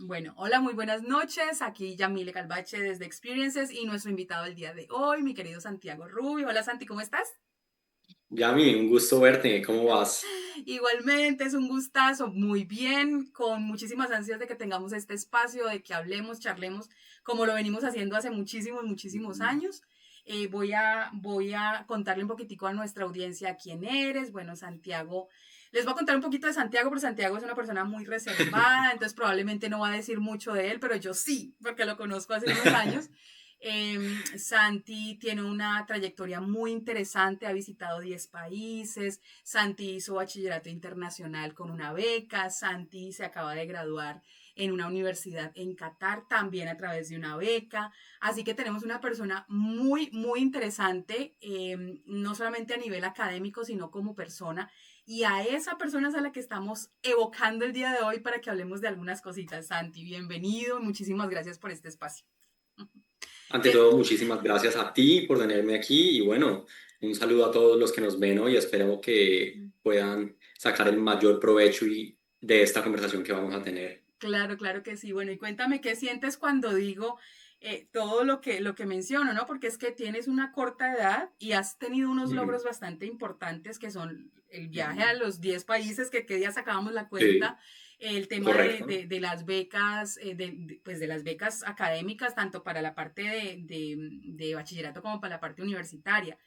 Bueno, hola, muy buenas noches. Aquí Yamile Calvache desde Experiences y nuestro invitado del día de hoy, mi querido Santiago Rubio. Hola Santi, ¿cómo estás? Yami, un gusto verte, ¿cómo vas? Igualmente, es un gustazo, muy bien, con muchísimas ansias de que tengamos este espacio, de que hablemos, charlemos, como lo venimos haciendo hace muchísimos, muchísimos años. Voy a contarle un poquitico a nuestra audiencia quién eres. Bueno, Santiago, les voy a contar un poquito de Santiago, porque Santiago es una persona muy reservada, entonces probablemente no va a decir mucho de él, pero yo sí, porque lo conozco hace unos años. Santi tiene una trayectoria muy interesante, ha visitado 10 países. Santi hizo bachillerato internacional con una beca. Santi se acaba de graduar en una universidad en Qatar, también a través de una beca. Así que tenemos una persona muy, muy interesante, no solamente a nivel académico, sino como persona. Y a esa persona es a la que estamos evocando el día de hoy para que hablemos de algunas cositas. Santi, bienvenido. Muchísimas gracias por este espacio. Ante ¿Qué? todo, muchísimas gracias a ti por tenerme aquí y bueno, un saludo a todos los que nos ven hoy. Espero que puedan sacar el mayor provecho de esta conversación que vamos a tener. Claro, claro que sí. Bueno, y cuéntame qué sientes cuando digo todo lo que menciono, ¿no? Porque es que tienes una corta edad y has tenido unos Ujú. logros bastante importantes que son el viaje a Ujú. los 10 países, que día sacábamos la Sí, cuenta, el tema correcto. de las becas, pues de las becas académicas, tanto para la parte de bachillerato como para la parte universitaria.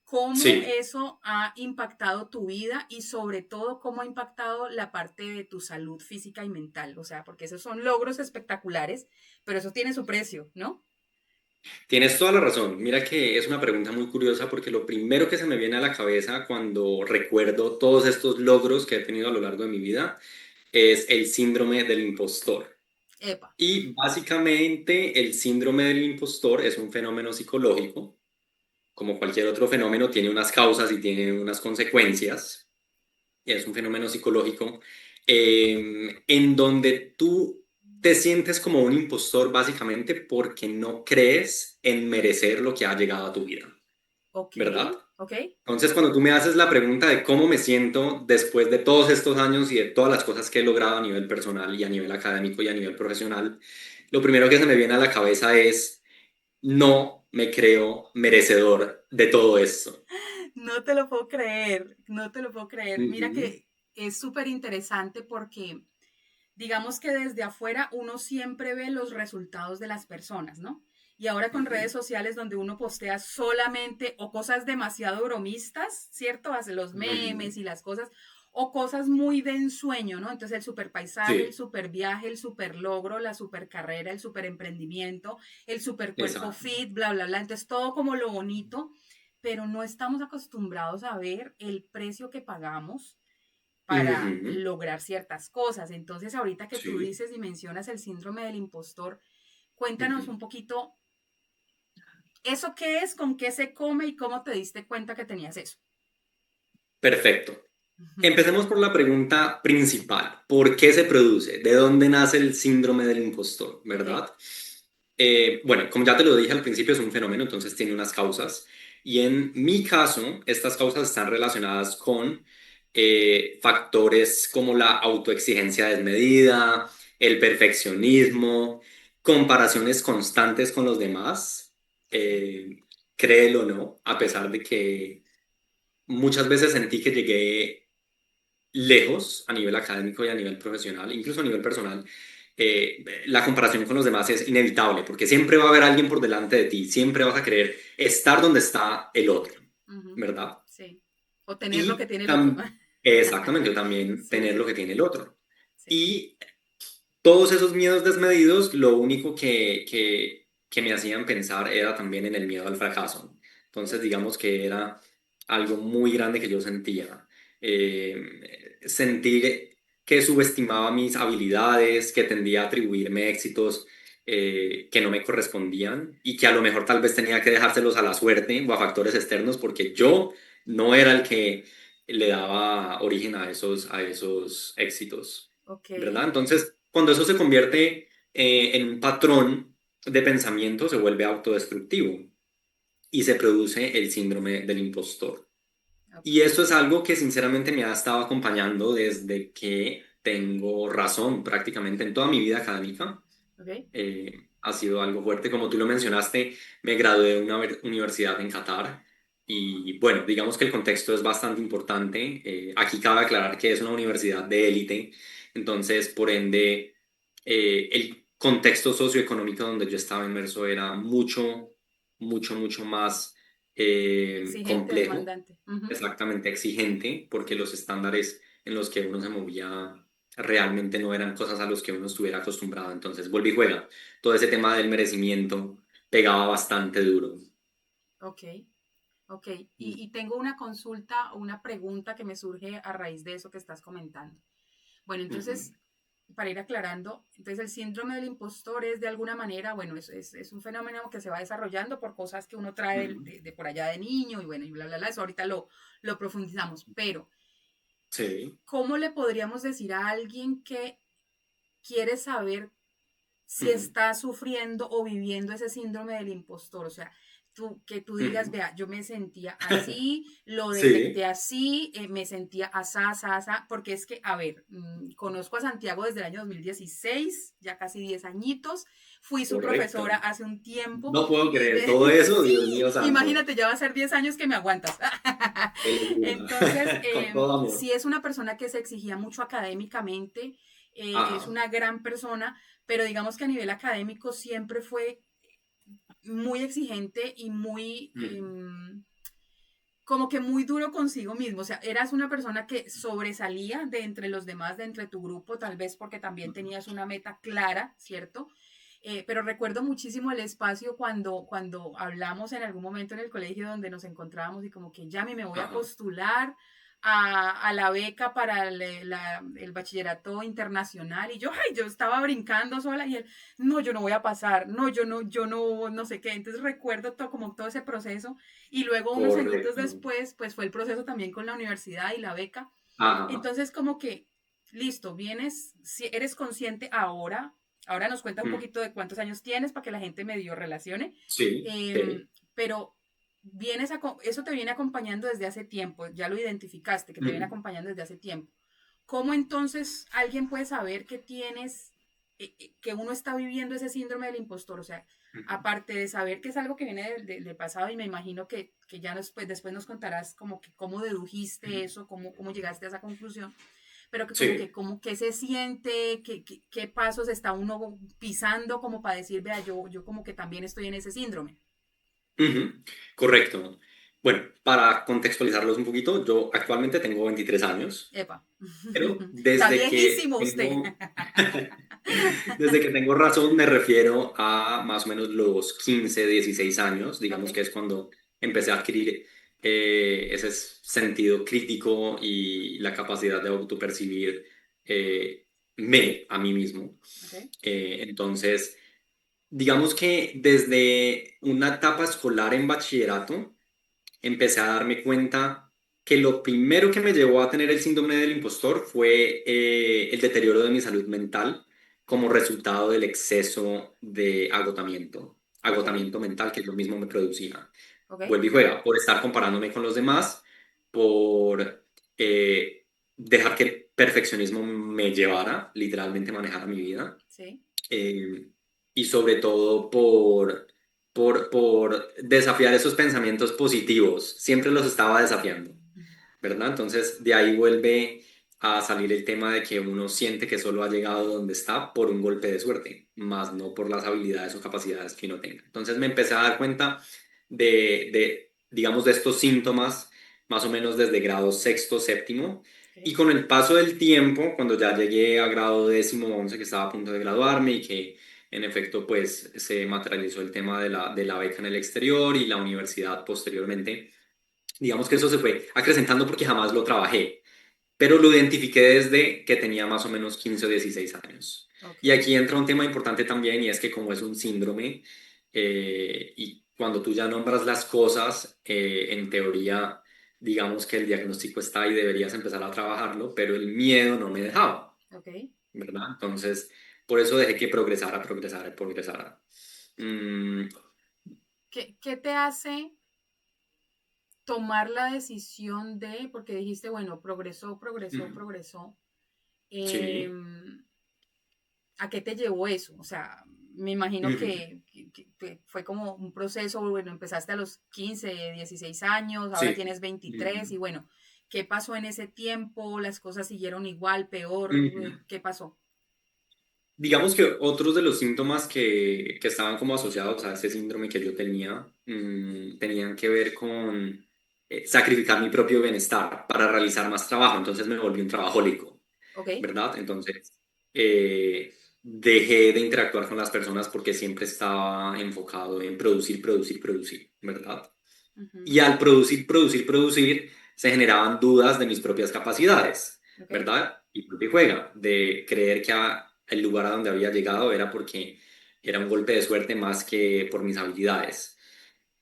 ¿Cómo Sí. eso ha impactado tu vida y sobre todo cómo ha impactado la parte de tu salud física y mental? O sea, porque esos son logros espectaculares, pero eso tiene su precio, ¿no? Tienes toda la razón. Mira que es una pregunta muy curiosa porque lo primero que se me viene a la cabeza cuando recuerdo todos estos logros que he tenido a lo largo de mi vida es el síndrome del impostor. Epa. Y básicamente el síndrome del impostor es un fenómeno psicológico. Como cualquier otro fenómeno, tiene unas causas y tiene unas consecuencias. Es un fenómeno psicológico en donde tú te sientes como un impostor básicamente porque no crees en merecer lo que ha llegado a tu vida, Ok, ¿verdad? ok. Entonces, cuando tú me haces la pregunta de cómo me siento después de todos estos años y de todas las cosas que he logrado a nivel personal y a nivel académico y a nivel profesional, lo primero que se me viene a la cabeza es, no me creo merecedor de todo esto. No te lo puedo creer, no te lo puedo creer. Mira Ujú. que es súper interesante porque digamos que desde afuera uno siempre ve los resultados de las personas, ¿no? Y ahora con redes Ujú. sociales donde uno postea solamente o cosas demasiado bromistas, ¿cierto? Hace los Ujú. memes y las cosas, o cosas muy de ensueño, ¿no? Entonces el super paisaje, el Sí, super viaje, el super logro, la super carrera, el super emprendimiento, el super cuerpo exacto. fit, bla, bla, bla. Entonces todo como lo bonito, pero no estamos acostumbrados a ver el precio que pagamos para Ujú. lograr ciertas cosas. Entonces, ahorita que tú Sí. dices y mencionas el síndrome del impostor, cuéntanos Ujú. un poquito, ¿eso qué es? ¿Con qué se come? ¿Y cómo te diste cuenta que tenías eso? Perfecto. Ujú. Empecemos por la pregunta principal. ¿Por qué se produce? ¿De dónde nace el síndrome del impostor? Ok, ¿Verdad? Bueno, como ya te lo dije al principio, es un fenómeno, entonces tiene unas causas. Y en mi caso, estas causas están relacionadas con factores como la autoexigencia desmedida, el perfeccionismo, comparaciones constantes con los demás. Eh, Créelo o no, a pesar de que muchas veces sentí que llegué lejos a nivel académico y a nivel profesional, incluso a nivel personal, la comparación con los demás es inevitable, porque siempre va a haber alguien por delante de ti, siempre vas a querer estar donde está el otro, ujú, ¿verdad? sí. O tener lo que Y tiene el otro. exactamente, también Sí, tener sí, lo que sí, tiene el otro. sí. Y todos esos miedos desmedidos, lo único que me hacían pensar era también en el miedo al fracaso. Entonces, digamos que era algo muy grande que yo sentía. Sentir que subestimaba mis habilidades, que tendía a atribuirme éxitos que no me correspondían y que a lo mejor tal vez tenía que dejárselos a la suerte o a factores externos porque yo no era el que le daba origen a esos éxitos. Ok, ¿Verdad? Entonces, cuando eso se convierte en un patrón de pensamiento, se vuelve autodestructivo y se produce el síndrome del impostor. ok. Y esto es algo que sinceramente me ha estado acompañando desde que tengo razón prácticamente en toda mi vida académica. ¿Ok? Ha sido algo fuerte. Como tú lo mencionaste, me gradué de una universidad en Qatar y bueno, digamos que el contexto es bastante importante. Aquí cabe aclarar que es una universidad de élite, entonces por ende el contexto socioeconómico donde yo estaba inmerso era mucho más Exigente, complejo, demandante. Ujú. exactamente exigente, porque los estándares en los que uno se movía realmente no eran cosas a los que uno estuviera acostumbrado. Entonces, vuelve y juega. Todo ese tema del merecimiento pegaba bastante duro. Ok, ok. Y tengo una consulta o una pregunta que me surge a raíz de eso que estás comentando. Bueno, Ujú, entonces, para ir aclarando, entonces el síndrome del impostor es de alguna manera, bueno, es un fenómeno que se va desarrollando por cosas que uno trae ujú. de por allá de niño y bueno, y bla, bla, bla, eso ahorita lo profundizamos, pero Sí. ¿cómo le podríamos decir a alguien que quiere saber si Ujú, está sufriendo o viviendo ese síndrome del impostor? O sea, que tú digas, ujú. vea, yo me sentía así, lo Sí, detecté así, me sentía asá, asá, asá, porque es que, a ver, conozco a Santiago desde el año 2016, ya casi 10 añitos, fui su profesora correcto. hace un tiempo No puedo y creer todo eso, sí, Dios mío santo. imagínate, ya va a ser 10 años que me aguantas. Qué locura. Entonces, Con todo amor. sí es una persona que se exigía mucho académicamente, es Ajá. una gran persona, pero digamos que a nivel académico siempre fue muy exigente y muy, Ujú, como que muy duro consigo mismo. O sea, eras una persona que sobresalía de entre los demás, de entre tu grupo, tal vez porque también ujú. tenías una meta clara, ¿cierto? Pero recuerdo muchísimo el espacio cuando hablamos en algún momento en el colegio donde nos encontrábamos y como que ya me voy a Ajá. postular a la beca para el bachillerato internacional y yo, ay, yo estaba brincando sola y él, no, yo no voy a pasar, no, yo no, no sé qué. Entonces recuerdo todo, como todo ese proceso y luego unos añitos Correcto. después, pues fue el proceso también con la universidad y la beca. Ajá. Entonces como que, listo, vienes, si eres consciente ahora, ahora nos cuenta un Mm, poquito de cuántos años tienes para que la gente medio relacione, sí, sí. pero eso te viene acompañando desde hace tiempo, ya lo identificaste, que te viene Ujú, acompañando desde hace tiempo. ¿Cómo entonces alguien puede saber que tienes, que uno está viviendo ese síndrome del impostor? O sea, ujú. aparte de saber que es algo que viene del pasado y me imagino que ya después nos contarás como que cómo dedujiste eso, cómo llegaste a esa conclusión, pero que Sí. como que se siente, qué pasos está uno pisando como para decir, vea, yo como que también estoy en ese síndrome. Ujú, correcto. Bueno, para contextualizarlos un poquito, yo actualmente tengo 23 años, Epa. pero Está viejísimo usted. desde que tengo razón me refiero a más o menos los 15, 16 años, Ok, digamos que es cuando empecé a adquirir ese sentido crítico y la capacidad de autopercibir a mí mismo. ok. Entonces, digamos que desde una etapa escolar en bachillerato, empecé a darme cuenta que lo primero que me llevó a tener el síndrome del impostor fue el deterioro de mi salud mental como resultado del exceso de Ok, agotamiento mental que yo mismo me producía. ok, Vuelvo y juega, por estar comparándome con los demás, por dejar que el perfeccionismo me llevara, literalmente manejara mi vida, sí, eh, y sobre todo por desafiar esos pensamientos positivos. Siempre los estaba desafiando, ¿verdad? Entonces de ahí vuelve a salir el tema de que uno siente que solo ha llegado donde está por un golpe de suerte, más no por las habilidades o capacidades que uno tenga. Entonces me empecé a dar cuenta digamos, de estos síntomas más o menos desde grado sexto, séptimo. ok, Y con el paso del tiempo, cuando ya llegué a grado décimo, once, que estaba a punto de graduarme y que en efecto pues se materializó el tema de la beca en el exterior y la universidad posteriormente, digamos que eso se fue acrecentando porque jamás lo trabajé, pero lo identifiqué desde que tenía más o menos 15 o 16 años. ok, Y aquí entra un tema importante también y es que como es un síndrome y cuando tú ya nombras las cosas, en teoría, digamos que el diagnóstico está y deberías empezar a trabajarlo, pero el miedo no me dejaba, ok. ¿verdad? Entonces, por eso dejé que progresara. Mm, ¿Qué te hace tomar la decisión porque dijiste, bueno, progresó, mm, progresó? Sí. Em, ¿A qué te llevó eso? O sea, me imagino Ujú. que fue como un proceso, bueno, empezaste a los 15, 16 años, ahora Sí. tienes 23 y Ujú. bueno, ¿qué pasó en ese tiempo? ¿Las cosas siguieron igual, peor? Ujú. ¿Qué pasó? Digamos que otros de los síntomas que estaban como asociados a ese síndrome que yo tenía, tenían que ver con sacrificar mi propio bienestar para realizar más trabajo. Entonces me volví un trabajólico, ¿Ok? ¿verdad? Entonces dejé de interactuar con las personas porque siempre estaba enfocado en producir, producir, producir, ¿verdad? Ujú, Y al producir, se generaban dudas de mis propias capacidades, ¿ok? ¿verdad? Y porque juega, de creer que el lugar a donde había llegado era porque era un golpe de suerte más que por mis habilidades.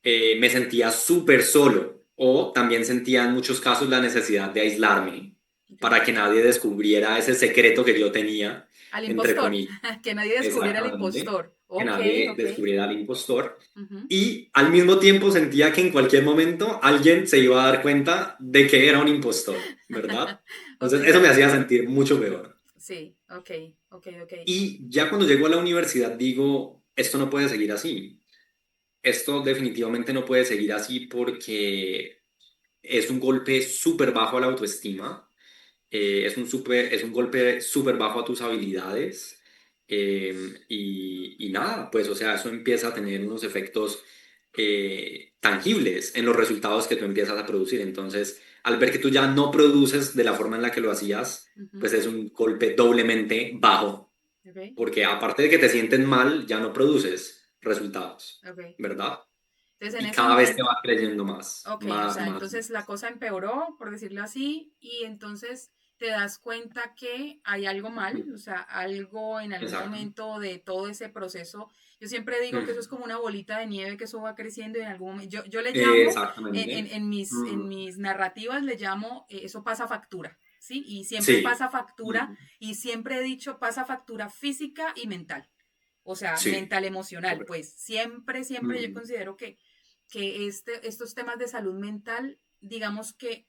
Me sentía súper solo o también sentía en muchos casos la necesidad de aislarme ¿Ok? para que nadie descubriera ese secreto que yo tenía, Al entre impostor, comillas. que nadie descubriera al Exactamente, impostor. que Ok, nadie ok. descubriera al impostor. Ujú, Y al mismo tiempo sentía que en cualquier momento alguien se iba a dar cuenta de que era un impostor, ¿verdad? ok, Entonces eso me hacía sentir mucho peor. sí, ok, ok, ok. Y ya cuando llego a la universidad digo, esto no puede seguir así. Esto definitivamente no puede seguir así porque es un golpe súper bajo a la autoestima, es un golpe súper bajo a tus habilidades, y nada, pues o sea, eso empieza a tener unos efectos tangibles en los resultados que tú empiezas a producir. Entonces, al ver que tú ya no produces de la forma en la que lo hacías, Ujú, pues es un golpe doblemente bajo, ok, porque aparte de que te sientes mal, ya no produces resultados, ok. ¿verdad? Entonces en Y ese cada vez te momento, vas creyendo más, ok, o más, sea, más. entonces la cosa empeoró, por decirlo así, y entonces te das cuenta que hay algo mal, o sea, algo en algún Exacto. momento de todo ese proceso. Yo siempre digo que eso es Mm. como una bolita de nieve que eso va creciendo y en algún momento, yo le llamo, Exactamente. en Mm. mis narrativas le llamo, eso pasa factura, ¿sí? Y siempre Sí. pasa factura, Mm. y siempre he dicho, pasa factura física y mental. O sea, Sí. mental, emocional, Correcto. pues siempre, siempre yo Mm. considero que estos temas de salud mental, digamos que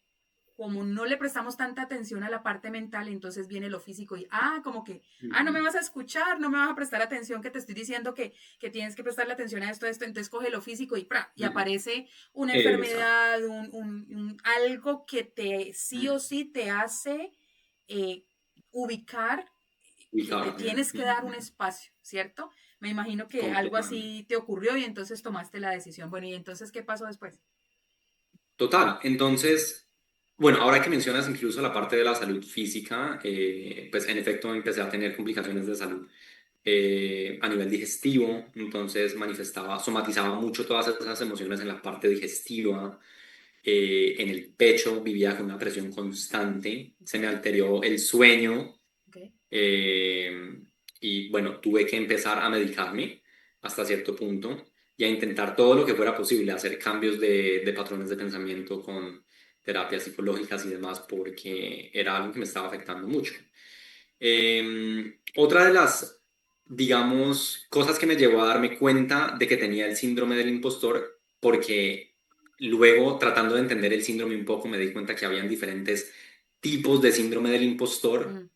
como no le prestamos tanta atención a la parte mental, entonces viene lo físico y, como que, no me Mm. vas a escuchar, no me vas a prestar atención, que te estoy diciendo que tienes que prestarle atención a esto, entonces coge lo físico y, ¡pra! Y Mm. aparece una Exacto. enfermedad, algo que te sí o Mm. sí te hace eh, ubicar que te Ubicarte. tienes que dar un Mm. espacio, ¿cierto? Me imagino que algo Completamente. así te ocurrió y entonces tomaste la decisión. Bueno, ¿y entonces qué pasó después? Total. Entonces, bueno, ahora que mencionas incluso la parte de la salud física, pues en efecto empecé a tener complicaciones de salud a nivel digestivo. Entonces somatizaba mucho todas esas emociones en la parte digestiva. En el pecho vivía con una presión constante, Ok, se me alteró el sueño. ok, Eh, y bueno, tuve que empezar a medicarme hasta cierto punto y a intentar todo lo que fuera posible, hacer cambios de patrones de pensamiento con terapias psicológicas y demás, porque era algo que me estaba afectando mucho. Otra de las, digamos, cosas que me llevó a darme cuenta de que tenía el síndrome del impostor, porque luego tratando de entender el síndrome un poco, me di cuenta que habían diferentes tipos de síndrome del impostor. mm,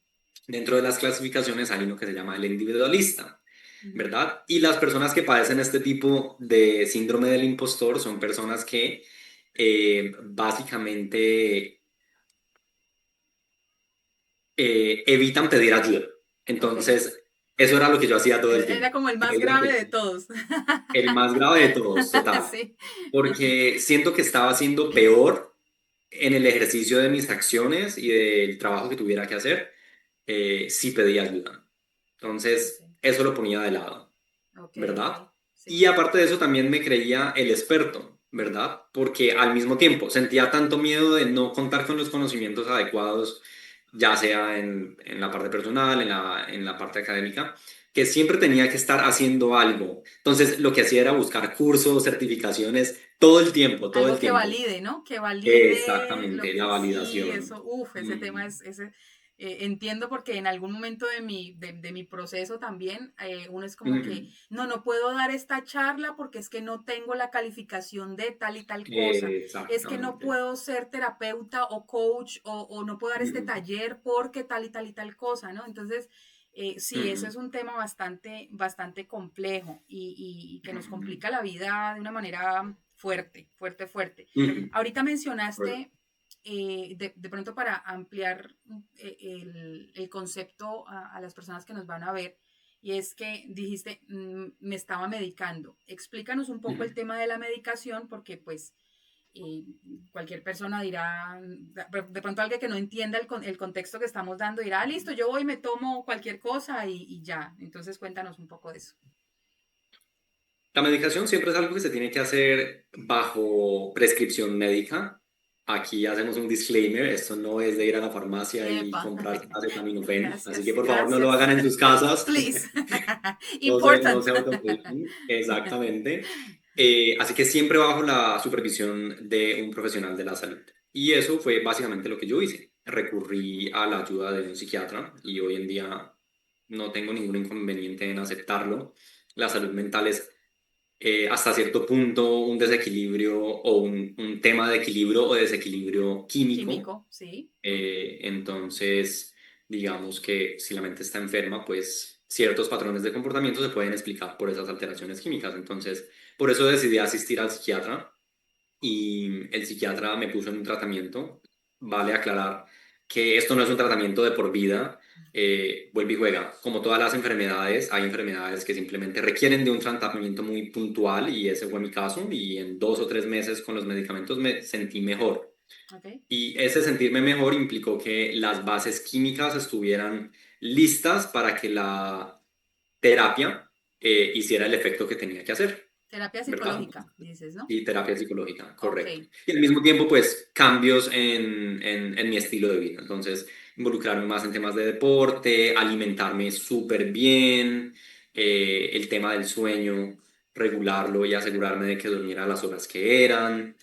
Dentro de las clasificaciones hay uno que se llama el individualista, ujú, ¿verdad? Y las personas que padecen este tipo de síndrome del impostor son personas que básicamente evitan pedir ayuda. ok. Entonces, eso era lo que yo hacía todo el Era tiempo. como el más Creía grave que de todos. el más grave de todos, total, Sí. porque siento que estaba haciendo peor en el ejercicio de mis acciones y del trabajo que tuviera que hacer si pedía ayuda. Ok, Entonces, eso lo ponía de lado. ok, ok. ¿Verdad? Sí. Y aparte de eso también me creía el experto, ¿verdad? Porque al mismo tiempo sentía tanto miedo de no contar con los conocimientos adecuados, ya sea en la parte personal, en la parte académica, que siempre tenía que estar haciendo algo. Entonces, lo que hacía era buscar cursos, certificaciones, todo el tiempo, todo Algo el que tiempo. valide, ¿no? Que valide lo Exactamente, la que sí, validación. eso, ese tema Mm. es ese. entiendo porque en algún momento de mi proceso también uno es como que, no puedo dar esta charla porque es que no tengo la calificación de tal y tal cosa, es que no Exactamente. puedo ser terapeuta o coach o no puedo dar este Ujú, taller porque tal y tal y tal cosa, ¿no? Entonces, sí, eso ujú, es un tema bastante, bastante complejo y que nos ujú, complica la vida de una manera fuerte, fuerte, fuerte. ujú. Ahorita Correcto. mencionaste de pronto para ampliar el concepto a las personas que nos van a ver, y es que dijiste, me estaba medicando. Explícanos un poco el Ujú. tema de la medicación, porque pues eh, cualquier persona dirá, de pronto alguien que no entienda el contexto que estamos dando dirá, ah, listo, yo voy y me tomo cualquier cosa y ya. Entonces cuéntanos un poco de eso. La medicación siempre es algo que se tiene que hacer bajo prescripción médica. Aquí hacemos un disclaimer, esto no es de ir a la farmacia y Epa, comprarse acetaminofén, así que gracias, por favor no lo gracias. hagan en sus casas, Please. no Important. se automediquen, exactamente. Así que siempre bajo la supervisión de un profesional de la salud. Y eso fue básicamente lo que yo hice. Recurrí a la ayuda de un psiquiatra y hoy en día no tengo ningún inconveniente en aceptarlo. La salud mental es hasta cierto punto un desequilibrio o un tema de equilibrio o desequilibrio químico. Químico, sí. Entonces, digamos que si la mente está enferma, pues ciertos patrones de comportamiento se pueden explicar por esas alteraciones químicas. Entonces, por eso decidí asistir al psiquiatra y el psiquiatra me puso en un tratamiento. Vale aclarar que esto no es un tratamiento de por vida. Vuelve y juega. Como todas las enfermedades, hay enfermedades que simplemente requieren de un tratamiento muy puntual y ese fue mi caso y en 2 o 3 meses con los medicamentos me sentí mejor. Ok. Y ese sentirme mejor implicó que las bases químicas estuvieran listas para que la terapia hiciera el efecto que tenía que hacer, Terapia ¿verdad? psicológica, dices, ¿no? Y terapia psicológica, Ok, correcto. Y al mismo tiempo, pues, cambios en mi estilo de vida. Entonces, involucrarme más en temas de deporte, alimentarme súper bien, el tema del sueño, regularlo y asegurarme de que durmiera las horas que eran,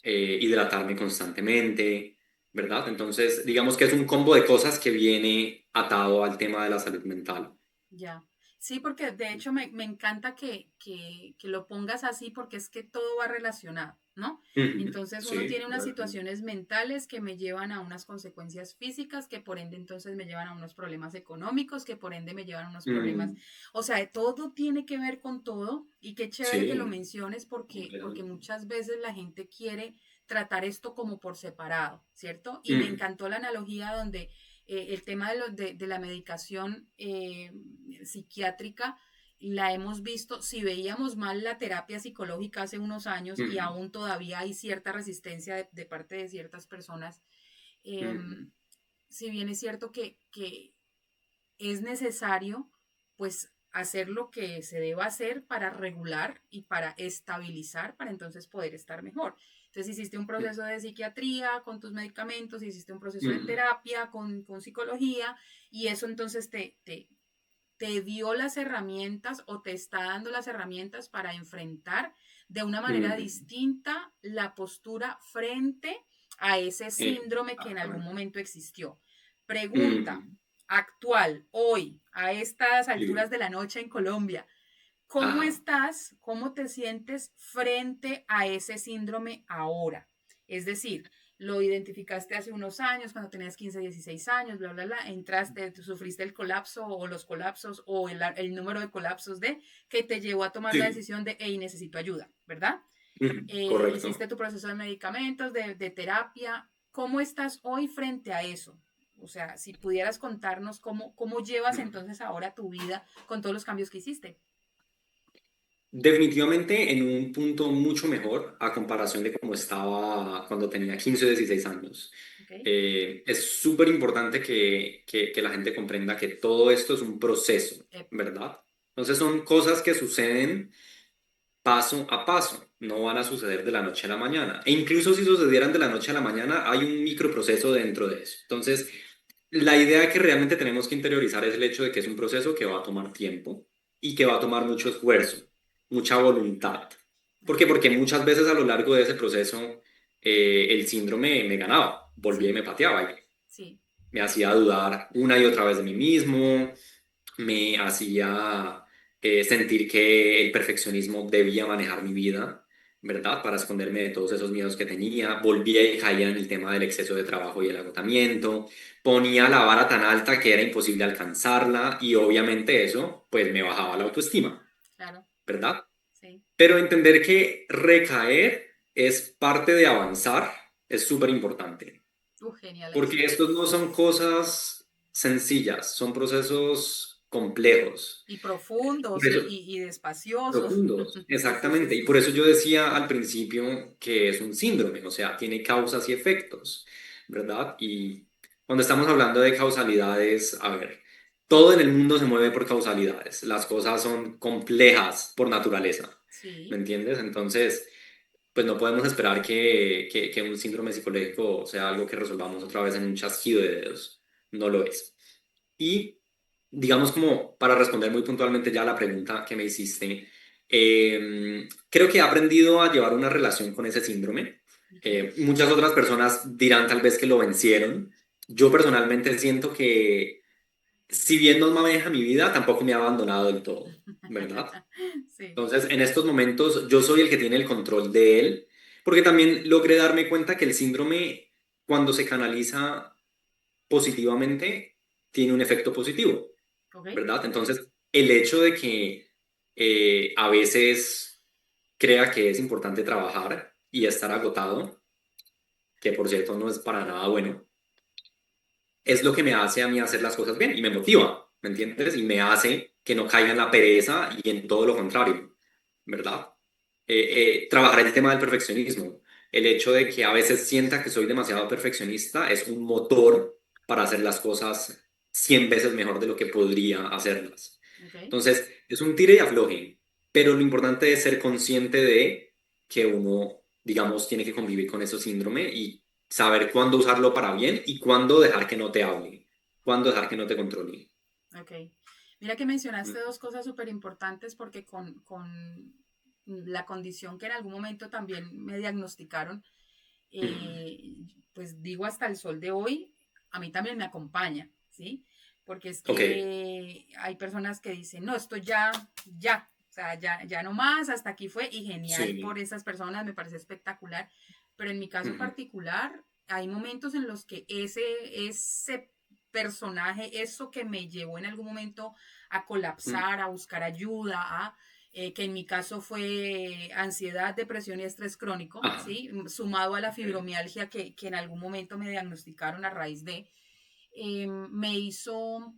hidratarme constantemente, ¿verdad? Entonces, digamos que es un combo de cosas que viene atado al tema de la salud mental. ya. Sí, porque de hecho me encanta que lo pongas así porque es que todo va relacionado, ¿no? Ujú. Entonces uno Sí, tiene unas correcto. situaciones mentales que me llevan a unas consecuencias físicas, que por ende entonces me llevan a unos problemas económicos, que por ende me llevan a unos problemas. Mm, O sea, todo tiene que ver con todo y qué chévere que lo sí, menciones porque completamente. muchas veces la gente quiere tratar esto como por separado, ¿cierto? Y me Ujú. encantó la analogía donde el tema de la medicación psiquiátrica la hemos visto, si veíamos mal la terapia psicológica hace unos años y Ujú. aún todavía hay cierta resistencia de parte de ciertas personas, eh, Ujú. si bien es cierto que es necesario pues hacer lo que se deba hacer para regular y para estabilizar, para entonces poder estar mejor. Entonces hiciste un proceso de psiquiatría con tus medicamentos, hiciste un proceso de Ujú. terapia con psicología y eso entonces te dio las herramientas o te está dando las herramientas para enfrentar de una manera Ujú. distinta la postura frente a ese síndrome que en algún Exactamente. momento existió. Ujú. Pregunta actual, hoy, a estas alturas Sí. de la noche en Colombia, ¿cómo Ajá. estás? ¿Cómo te sientes frente a ese síndrome ahora? Es decir, lo identificaste hace unos años, cuando tenías 15, 16 años, bla, bla, bla, entraste, sufriste el colapso o los colapsos o el número de colapsos de que te llevó a tomar la Sí. decisión de, hey, necesito ayuda, ¿verdad? Ujú. Correcto. Hiciste tu proceso de medicamentos, de terapia. ¿Cómo estás hoy frente a eso? O sea, si pudieras contarnos cómo llevas Ujú. entonces ahora tu vida con todos los cambios que hiciste. Definitivamente en un punto mucho mejor a comparación de cómo estaba cuando tenía 15 o 16 años. ¿Ok? Es súper importante que la gente comprenda que todo esto es un proceso, Epa, ¿verdad? Entonces son cosas que suceden paso a paso, no van a suceder de la noche a la mañana. E incluso si sucedieran de la noche a la mañana, hay un microproceso dentro de eso. Entonces, la idea que realmente tenemos que interiorizar es el hecho de que es un proceso que va a tomar tiempo y que va a tomar mucho esfuerzo, mucha voluntad. ¿Por ok, qué? Porque muchas veces a lo largo de ese proceso el síndrome me ganaba, volvía y sí, me pateaba. sí, me hacía dudar una y otra vez de mí mismo, me hacía sentir que el perfeccionismo debía manejar mi vida, ¿verdad? Para esconderme de todos esos miedos que tenía. Volvía y caía en el tema del exceso de trabajo y el agotamiento. Ponía la vara tan alta que era imposible alcanzarla y obviamente eso pues me bajaba la autoestima, Claro, ¿verdad? sí. Pero entender que recaer es parte de avanzar es súper importante, Genial eso. porque estos no son cosas sencillas, son procesos complejos. Y Por profundos eso, y despaciosos. profundos, Sí, sí, sí, exactamente. Y sí, por sí. eso yo decía al principio que es un síndrome, o sea, tiene causas y efectos, ¿verdad? Y cuando estamos hablando de causalidades, a ver, todo en el mundo se mueve por causalidades. Las cosas son complejas por naturaleza, ¿me Sí, entiendes? Entonces, pues no podemos esperar que un síndrome psicológico sea algo que resolvamos otra vez en un chasquido de dedos. No lo es. Y digamos como para responder muy puntualmente ya a la pregunta que me hiciste, creo que he aprendido a llevar una relación con ese síndrome. ok. Muchas otras personas dirán tal vez que lo vencieron. Yo personalmente siento que si bien no maneja mi vida, tampoco me ha abandonado del todo, ¿verdad? Sí, Entonces, en estos momentos yo soy el que tiene el control de él, porque también logré darme cuenta que el síndrome, cuando se canaliza positivamente, tiene un efecto positivo, ok. ¿verdad? Entonces, el hecho de que a veces crea que es importante trabajar y estar agotado, que por cierto no es para nada bueno, es lo que me hace a mí hacer las cosas bien y me motiva, ¿me entiendes? Y me hace que no caiga en la pereza y en todo lo contrario, ¿verdad? Trabajar el tema del perfeccionismo. El hecho de que a veces sienta que soy demasiado perfeccionista es un motor para hacer las cosas 100 veces mejor de lo que podría hacerlas. Ok. Entonces, es un tire y afloje, pero lo importante es ser consciente de que uno, digamos, tiene que convivir con ese síndrome y saber cuándo usarlo para bien y cuándo dejar que no te hable, cuándo dejar que no te controle. Ok. Mira que mencionaste dos cosas súper importantes porque con la condición que en algún momento también me diagnosticaron, Mm. eh, pues digo hasta el sol de hoy, a mí también me acompaña, ¿sí? Porque es Ok, que hay personas que dicen, no, esto ya, ya, o sea, ya, ya no más, hasta aquí fue, y genial por sí. esas personas, me parece espectacular, pero en mi caso Ujú, particular, hay momentos en los que ese personaje, eso que me llevó en algún momento a mm. colapsar, a buscar ayuda, que en mi caso fue ansiedad, depresión y estrés crónico, Ajá, ¿sí? Sumado a la ok. fibromialgia que en algún momento me diagnosticaron a raíz de, me hizo,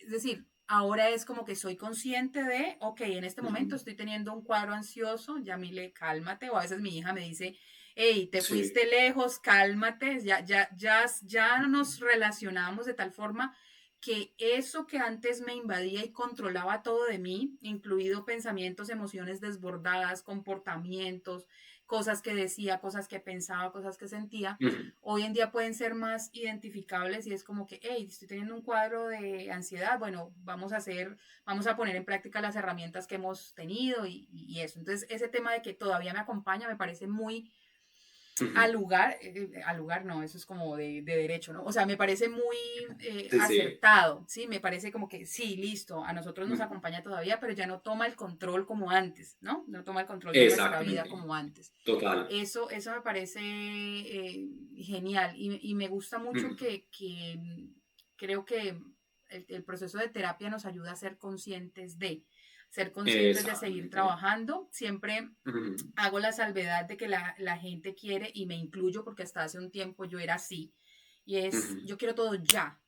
es decir, ahora es como que soy consciente de, ok, en este momento Ujú, estoy teniendo un cuadro ansioso, Yamile, cálmate, o a veces mi hija me dice, hey, te sí. fuiste lejos, cálmate, ya nos relacionamos de tal forma que eso que antes me invadía y controlaba todo de mí, incluido pensamientos, emociones desbordadas, comportamientos, cosas que decía, cosas que pensaba, cosas que sentía, Ujú, hoy en día pueden ser más identificables y es como que, hey, estoy teniendo un cuadro de ansiedad, bueno, vamos a poner en práctica las herramientas que hemos tenido y eso. Entonces, ese tema de que todavía me acompaña me parece muy ujú. al lugar no, eso es como de derecho, ¿no? O sea, me parece muy Sí, sí. acertado, ¿sí? Me parece como que sí, listo, a nosotros nos Ujú. acompaña todavía, pero ya no toma el control como antes, ¿no? No toma el control de nuestra vida Exactamente. como antes. Total. Eso me parece genial y me gusta mucho Ujú. que creo que el proceso de terapia nos ayuda a ser conscientes de seguir Exactamente. trabajando. Siempre Ujú. hago la salvedad de que la gente quiere, y me incluyo porque hasta hace un tiempo yo era así, y es, Ujú. yo quiero todo ya.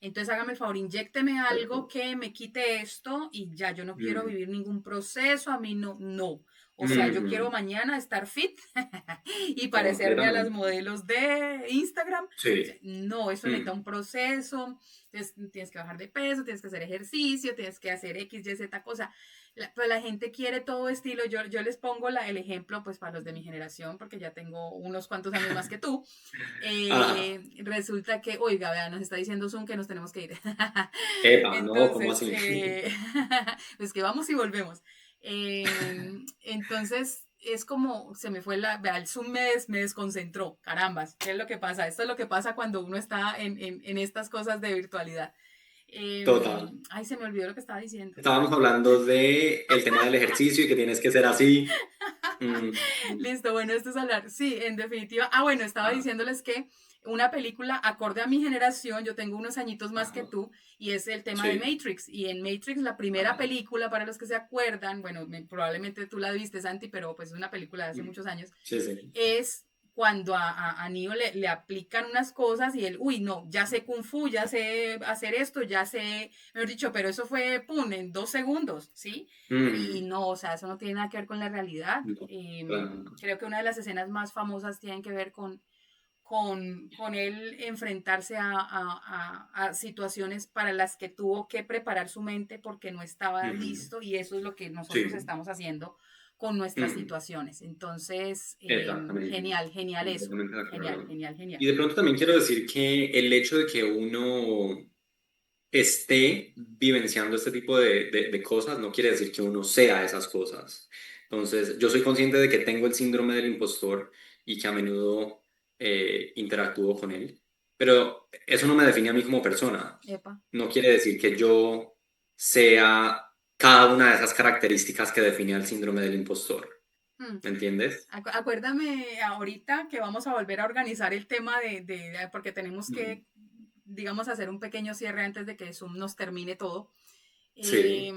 Entonces hágame el favor, inyécteme algo Perfecto. que me quite esto y ya, yo no quiero Ujú. vivir ningún proceso, a mí no, no. O sea, yo quiero Ujú. mañana estar fit y parecerme a las Completamente. modelos de Instagram. O sea, Sí. no, eso necesita Ujú. un proceso. Entonces, tienes que bajar de peso, tienes que hacer ejercicio, tienes que hacer X, Y, Z cosa. Pues la gente quiere todo estilo. Yo les pongo el ejemplo, pues para los de mi generación, porque ya tengo unos cuantos años más que tú. Ajá. Resulta que, oiga, vea, nos está diciendo Zoom que nos tenemos que ir. Epa, no, ¿cómo Entonces, así? pues que vamos y volvemos. Entonces, es como, se me fue vea, el Zoom me desconcentró, carambas, ¿qué es lo que pasa? Esto es lo que pasa cuando uno está en estas cosas de virtualidad. Total. Ay, se me olvidó lo que estaba diciendo. Estábamos hablando de el tema del ejercicio y que tienes que ser así. Mm, Listo, bueno, esto es hablar. Sí, en definitiva. Ah, bueno, estaba ajá, diciéndoles que una película acorde a mi generación, yo tengo unos añitos más que ajá, tú, y es el tema de sí, Matrix. Y en Matrix, la primera ajá, película, para los que se acuerdan, bueno, probablemente tú la viste, Santi, pero pues es una película de hace mm, muchos años, sí, sí. es cuando a Neo le aplican unas cosas y él, uy, no, ya sé Kung Fu, ya sé hacer esto, ya sé, mejor dicho, pero eso fue, pum, en 2 segundos, ¿sí? Y Mm, no, o sea, eso no tiene nada que ver con la realidad. no, claro, no. Creo que una de las escenas más famosas tienen que ver con él enfrentarse a situaciones para las que tuvo que preparar su mente porque no estaba Ujú, listo y eso es lo que nosotros sí, estamos haciendo con nuestras mm, situaciones. Entonces, exactamente. genial, genial eso. Completamente de Genial, acuerdo. genial, Y genial. de pronto también quiero decir que el hecho de que uno esté vivenciando este tipo de cosas no quiere decir que uno sea esas cosas. Entonces, yo soy consciente de que tengo el síndrome del impostor y que a menudo interactúo con él, pero eso no me define a mí como persona. Epa. No quiere decir que yo sea cada una de esas características que define al síndrome del impostor. Hmm. ¿Me entiendes? Acuérdame ahorita que vamos a volver a organizar el tema porque tenemos Mm. que, digamos, hacer un pequeño cierre antes de que Zoom nos termine todo. Sí.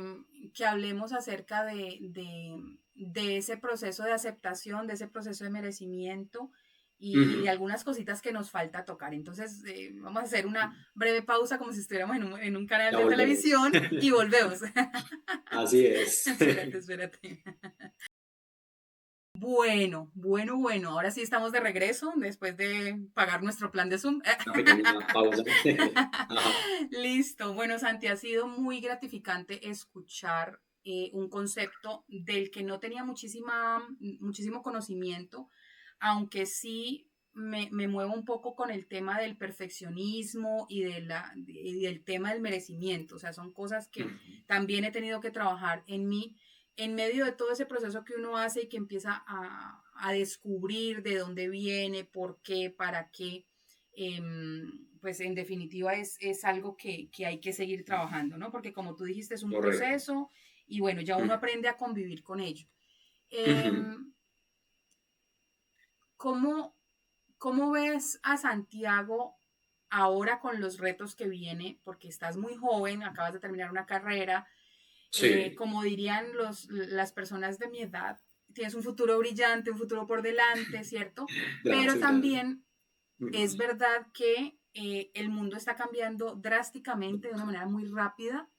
Que hablemos acerca de ese proceso de aceptación, de ese proceso de merecimiento y de Ujú. algunas cositas que nos falta tocar. Entonces, vamos a hacer una breve pausa como si estuviéramos en un canal Ya de volvemos. televisión y volvemos. Así es. Espérate, espérate. Bueno, bueno, bueno. Ahora sí estamos de regreso después de pagar nuestro plan de Zoom. Una pequeña pausa. Ajá. Listo. Bueno, Santi, ha sido muy gratificante escuchar un concepto del que no tenía muchísimo conocimiento, aunque sí me muevo un poco con el tema del perfeccionismo y del tema del merecimiento. O sea, son cosas que Ujú. también he tenido que trabajar en mí en medio de todo ese proceso que uno hace y que empieza a descubrir de dónde viene, por qué, para qué, pues en definitiva es algo que hay que seguir trabajando, ¿no? Porque como tú dijiste, es un Correcto. proceso y bueno, ya uno Ujú. aprende a convivir con ello. Ujú. Em, ¿cómo, ¿Cómo ves a Santiago ahora con los retos que viene? Porque estás muy joven, acabas de terminar una carrera, Sí, como dirían las personas de mi edad, tienes un futuro brillante, un futuro por delante, ¿cierto? Pero gracias, gracias. también es Ujú. verdad que el mundo está cambiando drásticamente de una manera muy rápida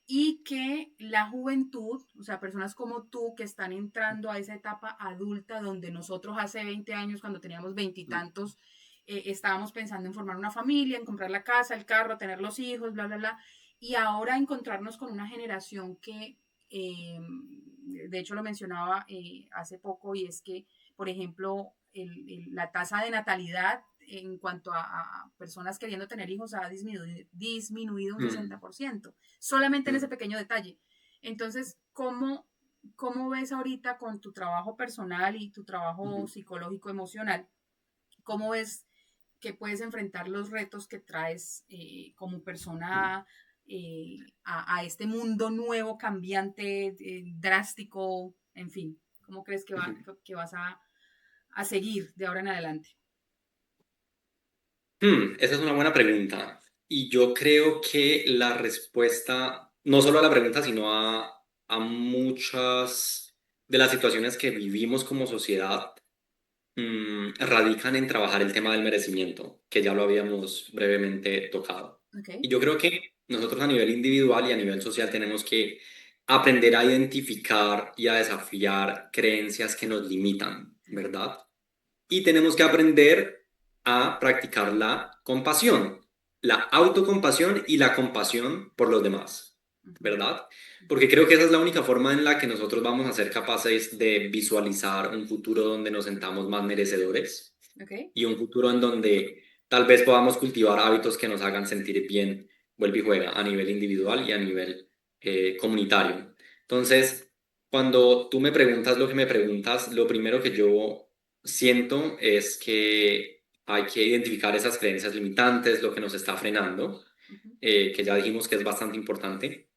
y que la juventud, o sea, personas como tú que están entrando a esa etapa adulta donde nosotros hace 20 años, cuando teníamos veintitantos, estábamos pensando en formar una familia, en comprar la casa, el carro, tener los hijos, bla, bla, bla, y ahora encontrarnos con una generación que, de hecho lo mencionaba hace poco, y es que, por ejemplo, la tasa de natalidad en cuanto a personas queriendo tener hijos ha disminuido un Ujú. 60% solamente en ese Ujú. pequeño detalle. Entonces, ¿cómo ves ahorita con tu trabajo personal y tu trabajo Ujú. psicológico emocional? ¿Cómo ves que puedes enfrentar los retos que traes como Ujú. persona a este mundo nuevo, cambiante, drástico, en fin? ¿Cómo crees Ujú. que vas a seguir de ahora en adelante? Esa es una buena pregunta. Y yo creo que la respuesta, no solo a la pregunta, sino a muchas de las situaciones que vivimos como sociedad, radican en trabajar el tema del merecimiento, que ya lo habíamos brevemente tocado. Ok. Y yo creo que nosotros a nivel individual y a nivel social tenemos que aprender a identificar y a desafiar creencias que nos limitan, ¿verdad? Y tenemos que aprender a practicar la compasión, la autocompasión y la compasión por los demás, Ujú, ¿verdad? ujú. Porque creo que esa es la única forma en la que nosotros vamos a ser capaces de visualizar un futuro donde nos sentamos más merecedores Ok. y un futuro en donde tal vez podamos cultivar hábitos que nos hagan sentir bien, vuelve y juega, a nivel individual y a nivel comunitario. Entonces, Cuando tú me preguntas lo que me preguntas, lo primero que yo siento es que hay que identificar esas creencias limitantes, lo que nos está frenando, Ujú. que ya dijimos que es bastante importante,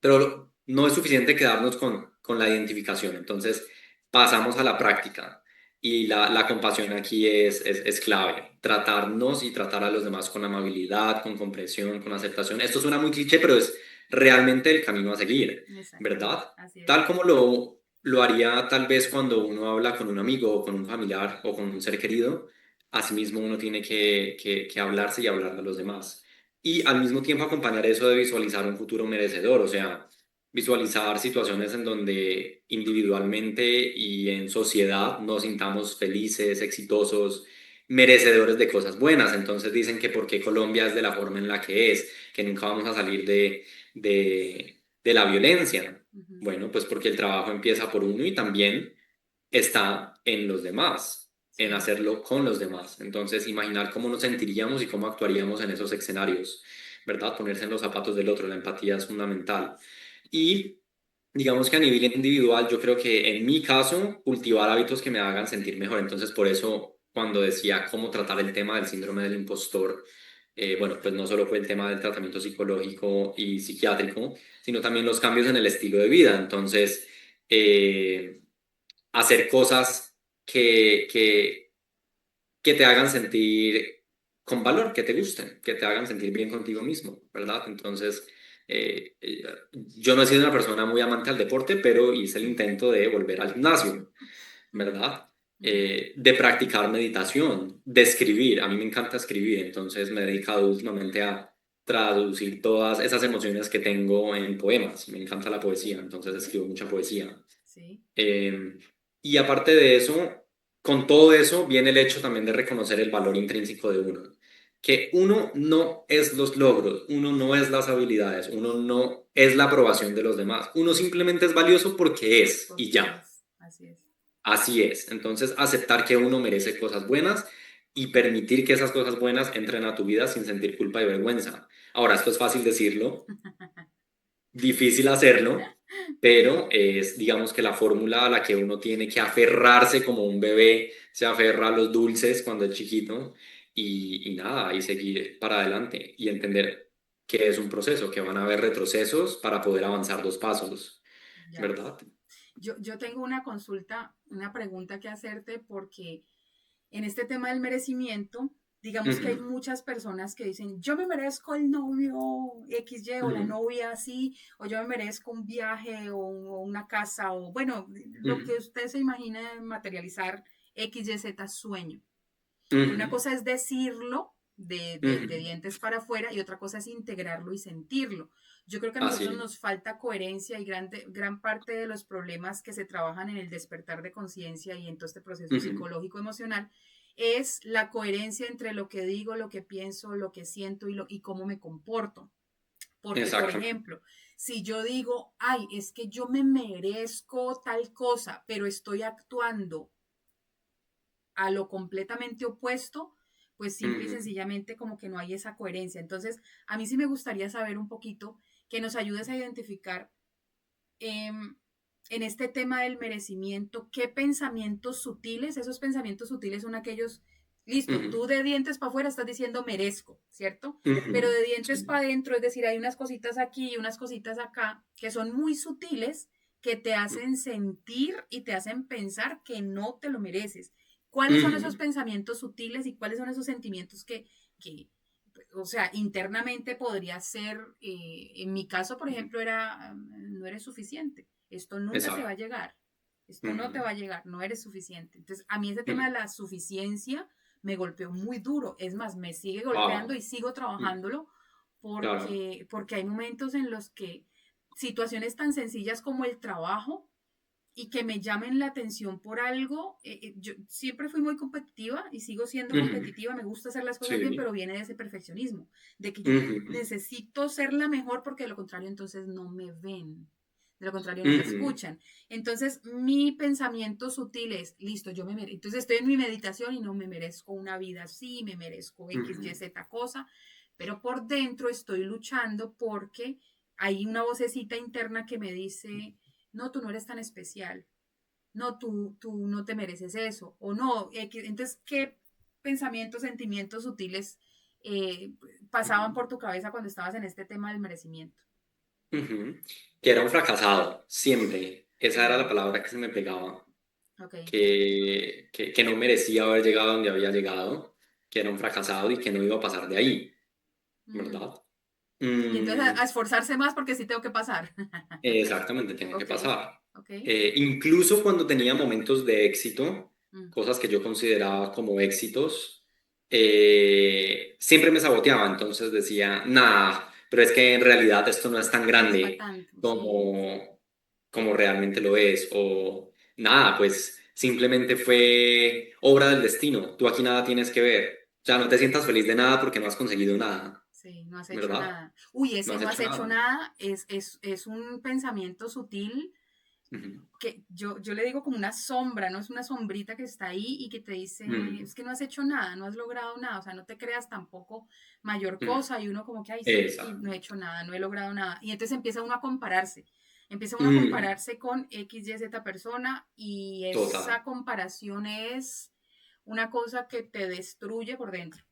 pero no es suficiente quedarnos con la identificación. Entonces pasamos a la práctica y la compasión aquí es clave. Tratarnos y tratar a los demás con amabilidad, con comprensión, con aceptación. Esto suena muy cliché, pero es realmente el camino a seguir, Exacto, ¿verdad? así es. Tal como lo haría tal vez cuando uno habla con un amigo o con un familiar o con un ser querido, asimismo uno tiene que hablarse y hablar a los demás. Y al mismo tiempo acompañar eso de visualizar un futuro merecedor, o sea, visualizar situaciones en donde individualmente y en sociedad nos sintamos felices, exitosos, merecedores de cosas buenas. Entonces dicen que porque Colombia es de la forma en la que es, que nunca vamos a salir de la violencia. Ujú. Bueno, pues porque el trabajo empieza por uno y también está en los demás, en Sí, hacerlo con los demás. Entonces, imaginar cómo nos sentiríamos y cómo actuaríamos en esos escenarios, ¿verdad? Ponerse en los zapatos del otro, la empatía es fundamental. Y digamos que a nivel individual, yo creo que en mi caso, cultivar hábitos que me hagan sentir mejor. Entonces, por eso, cuando decía cómo tratar el tema del síndrome del impostor, bueno, pues no solo fue el tema del tratamiento psicológico y psiquiátrico, sino también los cambios en el estilo de vida. Entonces, hacer cosas que te hagan sentir con valor, que te gusten, que te hagan sentir bien contigo mismo, ¿verdad? Entonces, yo no he sido una persona muy amante al deporte, pero hice el intento de volver al gimnasio, ¿verdad? ujú. De practicar meditación, de escribir. A mí me encanta escribir, entonces me he dedicado últimamente a traducir todas esas emociones que tengo en poemas. Me encanta la poesía, entonces escribo mucha poesía. Sí, Eh, y aparte de eso, con todo eso viene el hecho también de reconocer el valor intrínseco de uno. Que uno no es los logros, uno no es las habilidades, uno no es la aprobación de los demás. Uno simplemente es valioso porque es y porque ya. es, así es. Así es. Entonces, aceptar que uno merece cosas buenas y permitir que esas cosas buenas entren a tu vida sin sentir culpa y vergüenza. Ahora, esto es fácil decirlo, difícil hacerlo, pero es, digamos que la fórmula a la que uno tiene que aferrarse como un bebé se aferra a los dulces cuando es chiquito y nada, y seguir para adelante y entender que es un proceso, que van a haber retrocesos para poder avanzar dos pasos, Ya. ¿verdad? Yo tengo una consulta, una pregunta que hacerte porque en este tema del merecimiento, digamos que hay Ujú, muchas personas que dicen, yo me merezco el novio XY o la ujú, novia así, o yo me merezco un viaje o una casa, o bueno, lo ujú, que usted se imagine materializar XYZ sueño. Una ujú, cosa es decirlo de ujú. dientes para afuera y otra cosa es integrarlo y sentirlo. Yo creo que a Así nosotros es. nos falta coherencia y gran parte de los problemas que se trabajan en el despertar de conciencia y en todo este proceso Ujú, psicológico emocional es la coherencia entre lo que digo, lo que pienso, lo que siento y cómo me comporto. Porque, por exactamente. ejemplo, si yo digo, ay, es que yo me merezco tal cosa, pero estoy actuando a lo completamente opuesto, pues simple y Ujú, sencillamente como que no hay esa coherencia. Entonces, a mí sí me gustaría saber un poquito que nos ayudes a identificar eh, en este tema del merecimiento, qué pensamientos sutiles, esos pensamientos sutiles son aquellos, listo, ujú, tú de dientes para afuera estás diciendo merezco, ¿cierto? Pero ujú. de dientes Sí. para adentro, es decir, hay unas cositas aquí y unas cositas acá que son muy sutiles que te hacen sentir y te hacen pensar que no te lo mereces. ¿Cuáles son esos Ujú, pensamientos sutiles y cuáles son esos sentimientos que o sea, internamente podría ser, en mi caso, por ejemplo, era, no eres suficiente, esto nunca te va a exacto. llegar, esto no te Ujú, va a llegar, no eres suficiente. Entonces, a mí ese tema de ujú. la suficiencia me golpeó muy duro, es más, me sigue golpeando Wow. y sigo Mm, trabajándolo claro. porque hay momentos en los que situaciones tan sencillas como el trabajo y que me llamen la atención por algo. Yo siempre fui muy competitiva y sigo siendo Ujú, competitiva, me gusta hacer las cosas bien, sí. pero viene de ese perfeccionismo, de que yo Ujú, necesito ser la mejor porque de lo contrario entonces no me ven, de lo contrario no me ujú, escuchan. Entonces mi pensamiento sutil es, listo, yo me merezco, entonces estoy en mi meditación y no me merezco una vida así, me merezco X, Y, ujú, Z cosa, pero por dentro estoy luchando porque hay una vocecita interna que me dice no, tú no eres tan especial, no, tú no te mereces eso, o no, entonces, ¿qué pensamientos, sentimientos sutiles eh, pasaban por tu cabeza cuando estabas en este tema del merecimiento? Ujú. Que era un fracasado, siempre. Esa era la Mm, palabra que se me pegaba, ok. que no merecía haber llegado a donde había llegado, que era un fracasado y que no iba a pasar de ahí, Mm. ¿verdad? Y entonces a Mm, esforzarse más porque sí tengo que pasar. exactamente, tiene que Ok, pasar. ok. Incluso cuando tenía momentos de éxito, Mm, cosas que yo consideraba como éxitos, siempre me saboteaba, entonces decía, nah, pero es que en realidad esto no es tan no es para grande tanto, sí. como realmente lo es, o nada, pues simplemente fue obra del destino, tú aquí nada tienes que ver, o sea, no te sientas feliz de nada porque no has conseguido nada, Sí, no has hecho ¿verdad? nada. Uy, No ese has no has hecho hecho nada. nada es un pensamiento sutil Ujú. que yo le digo como una sombra, ¿no? Es una sombrita que está ahí y que te dice, Mm, es que no has hecho nada, no has logrado nada, o sea, no te creas tampoco mayor mm. cosa y uno como que, ay, sí, sí, Exacto. no he hecho nada, no he logrado nada. Y entonces empieza uno a Mm, compararse con X, Y, Z persona y esa total. comparación es una cosa que te destruye por dentro.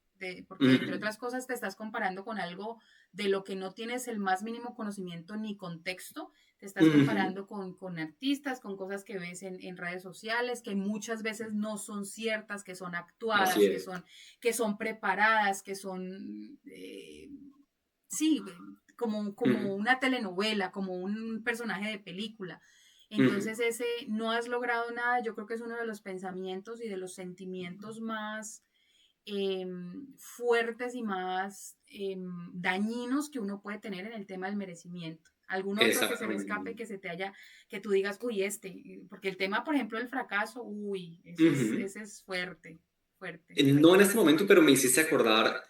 Porque entre Ujú, otras cosas te estás comparando con algo de lo que no tienes el más mínimo conocimiento ni contexto, te estás ujú. comparando con artistas, con cosas que ves en redes sociales, que muchas veces no son ciertas, que son Así actuadas, es. que son preparadas, que son, sí, como Ujú, una telenovela, como un personaje de película. ujú. Entonces ese no has logrado nada, yo creo que es uno de los pensamientos y de los sentimientos más fuertes y más dañinos que uno puede tener en el tema del merecimiento. ¿Algún otro que se me escape, Exactamente. que se te haya, que tú digas, uy, porque el tema, por ejemplo, del fracaso, uy, Ujú. ese es fuerte, fuerte. No en este momento, pero me hiciste acordar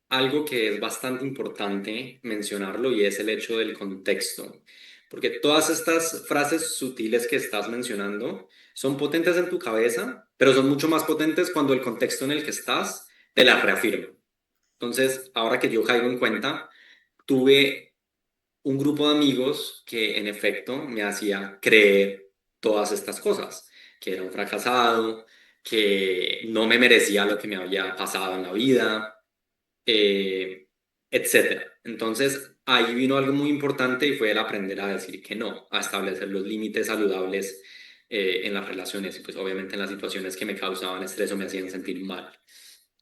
algo que es bastante importante mencionarlo y es el hecho del contexto. Porque todas estas frases sutiles que estás mencionando son potentes en tu cabeza, pero son mucho más potentes cuando el contexto en el que estás te las reafirma. Entonces, ahora que yo caigo en cuenta, tuve un grupo de amigos que en efecto me hacía creer todas estas cosas, que era un fracasado, que no me merecía lo que me había pasado en la vida, eh, etcétera. Entonces, ahí vino algo muy importante y fue el aprender a decir que no, a establecer los límites saludables en las relaciones y pues obviamente en las situaciones que me causaban estrés o me hacían sentir mal.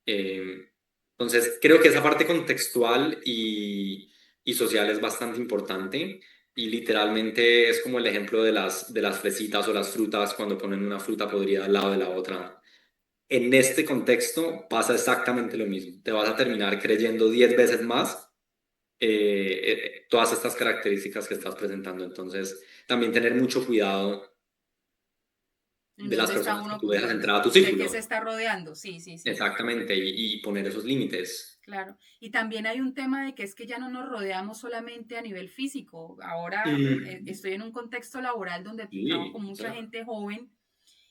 Eh, entonces, creo que esa parte contextual y social es bastante importante y literalmente es como el ejemplo de las fresitas o las frutas cuando ponen una fruta podrida al lado de la otra. En este contexto pasa exactamente lo mismo. Te vas a terminar creyendo 10 veces más todas estas características que estás presentando. Entonces, también tener mucho cuidado ¿En de las dónde está personas que uno? tú dejas entrar a tu ¿De qué se círculo. está rodeando? Sí, sí, sí. Exactamente, y poner esos límites. Claro. Y también hay un tema de que es que ya no nos rodeamos solamente a nivel físico. Ahora Mm, estoy en un contexto laboral donde trabajo con sí, mucha claro. gente joven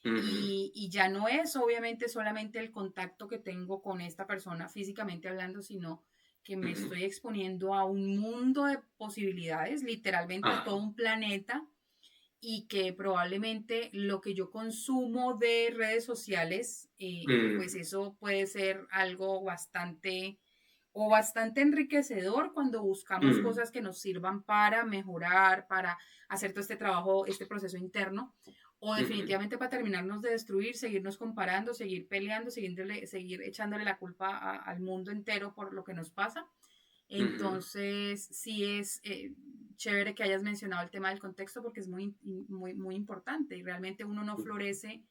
Ujú, y ya no es obviamente solamente el contacto que tengo con esta persona físicamente hablando, sino que me ujú. estoy exponiendo a un mundo de posibilidades, literalmente a todo Ajá. un planeta y que probablemente lo que yo consumo de redes sociales, pues Mm, eso puede ser algo bastante o bastante enriquecedor cuando buscamos mm, cosas que nos sirvan para mejorar, para hacer todo este trabajo, este proceso interno, o ujú, definitivamente para terminarnos de destruir, seguirnos comparando, seguir peleando, seguir echándole la culpa al mundo entero por lo que nos pasa. ujú, Entonces, sí es chévere que hayas mencionado el tema del contexto porque es muy importante y realmente uno no florece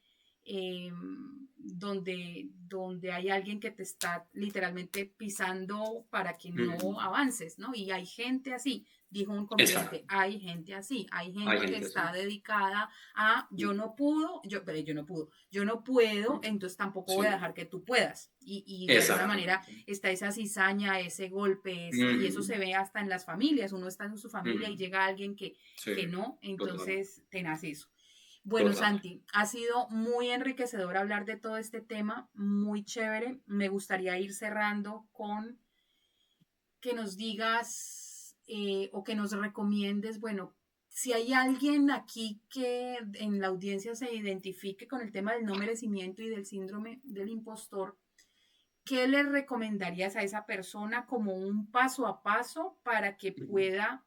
donde hay alguien que te está literalmente pisando para que no ujú. avances, ¿no? Y hay gente así, dijo un comediante, Exacto. hay gente así, hay Hay gente que gente está así. dedicada a yo no puedo, Mm, entonces tampoco voy a sí, dejar que tú puedas. Y de alguna manera exactamente. está esa cizaña, ese golpe, y eso se Ujú, ve hasta en las familias. Uno está en su familia y ujú. llega alguien Sí, que no, total, entonces tenaz eso. Bueno, total. Santi, ha sido muy enriquecedor hablar de todo este tema, muy chévere. Me gustaría ir cerrando con que nos digas o que nos recomiendes, bueno, si hay alguien aquí que en la audiencia se identifique con el tema del no merecimiento y del síndrome del impostor, ¿qué le recomendarías a esa persona como un paso a paso para que Ujú. pueda,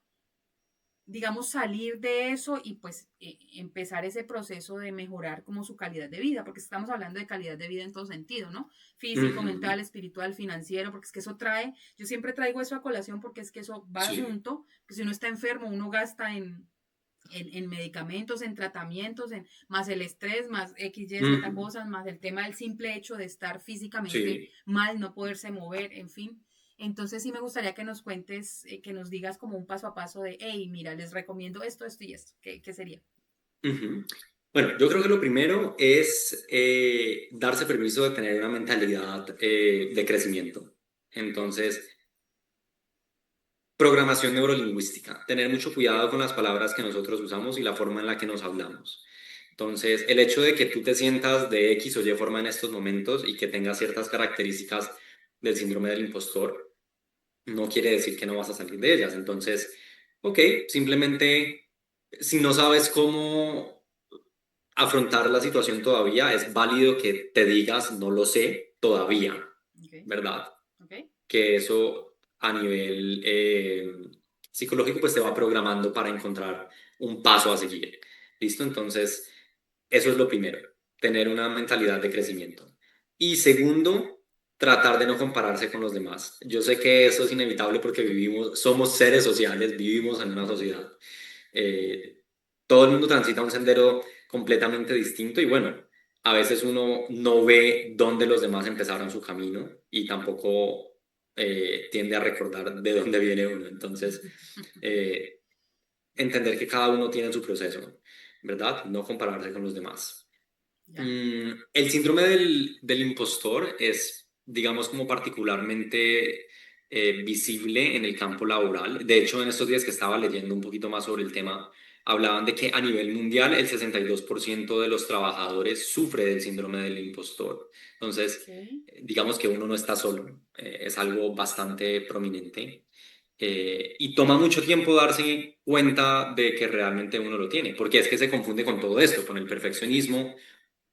digamos, salir de eso y pues empezar ese proceso de mejorar como su calidad de vida? Porque estamos hablando de calidad de vida en todo sentido, ¿no? Físico, Ujú. mental, espiritual, financiero, porque es que eso trae, yo siempre traigo eso a colación porque es que eso va Sí. junto, que si uno está enfermo, uno gasta en medicamentos, en tratamientos, más el estrés, más X, Y, Z Ujú. cosas, más el tema del simple hecho de estar físicamente Sí. mal, no poderse mover, en fin. Entonces sí me gustaría que nos cuentes, que nos digas como un paso a paso de, hey, mira, les recomiendo esto, esto y esto. ¿Qué sería? Ujú. Bueno, yo creo que lo primero es darse permiso de tener una mentalidad de crecimiento. Entonces, programación neurolingüística, tener mucho cuidado con las palabras que nosotros usamos y la forma en la que nos hablamos. Entonces, el hecho de que tú te sientas de X o Y forma en estos momentos y que tengas ciertas características del síndrome del impostor, no quiere decir que no vas a salir de ellas. Entonces, ok, simplemente si no sabes cómo afrontar la situación todavía, es válido que te digas no lo sé todavía, Ok, ¿verdad? ok, Que eso a nivel psicológico pues te va programando para encontrar un paso a seguir. ¿Listo? Entonces, eso es lo primero, tener una mentalidad de crecimiento. Y segundo, tratar de no compararse con los demás. Yo sé que eso es inevitable porque vivimos, somos seres sociales, vivimos en una sociedad. Eh, Todo el mundo transita un sendero completamente distinto y bueno, a veces uno no ve dónde los demás empezaron su camino y tampoco tiende a recordar de dónde viene uno. Entonces, eh, entender que cada uno tiene su proceso, ¿verdad? No compararse con los demás. ya, El síndrome del impostor es, digamos, como particularmente visible en el campo laboral. De hecho, en estos días que estaba leyendo un poquito más sobre el tema, hablaban de que a nivel mundial el 62% de los trabajadores sufre del síndrome del impostor. Entonces, ok, digamos que uno no está solo, es algo bastante prominente. Y toma mucho tiempo darse cuenta de que realmente uno lo tiene, porque es que se confunde con todo esto, con el perfeccionismo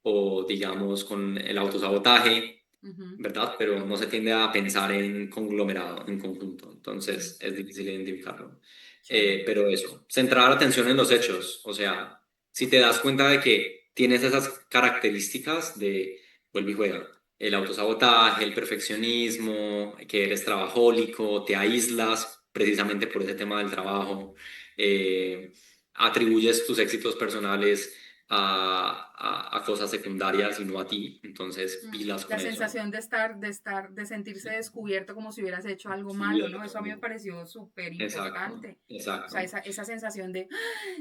o digamos con el autosabotaje, ujú, ¿verdad? Pero no se tiende a pensar en conglomerado, en conjunto, sí, entonces es difícil identificarlo. chévere, Pero eso, centrar la atención en los hechos, o sea, si te das cuenta de que tienes esas características de, vuelve y juega, el autosabotaje, el perfeccionismo, que eres trabajólico, te aíslas precisamente por ese tema del trabajo, eh, atribuyes tus éxitos personales a cosas secundarias y no a ti. Entonces, pilas La con eso. sensación de sentirse descubierto como si hubieras hecho algo malo, ¿no? Eso a mí me Cierto. pareció súper Exacto, importante. O sea, exacto. esa sensación de,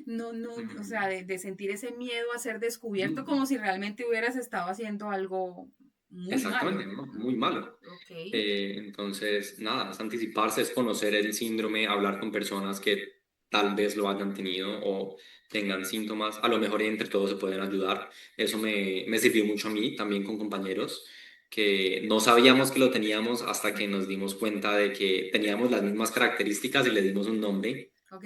no, no, o sea, Ujú. de sentir ese miedo a ser descubierto como si realmente hubieras estado haciendo algo muy Exactamente, malo, ¿no? ¿no? Muy malo. Ok, Entonces, nada, es anticiparse, es conocer el síndrome, hablar con personas que tal vez lo hayan tenido o tengan síntomas. A lo mejor entre todos se pueden ayudar. Eso me sirvió mucho a mí, también con compañeros, que no sabíamos que lo teníamos hasta que nos dimos cuenta de que teníamos las mismas características y le dimos un nombre. ok.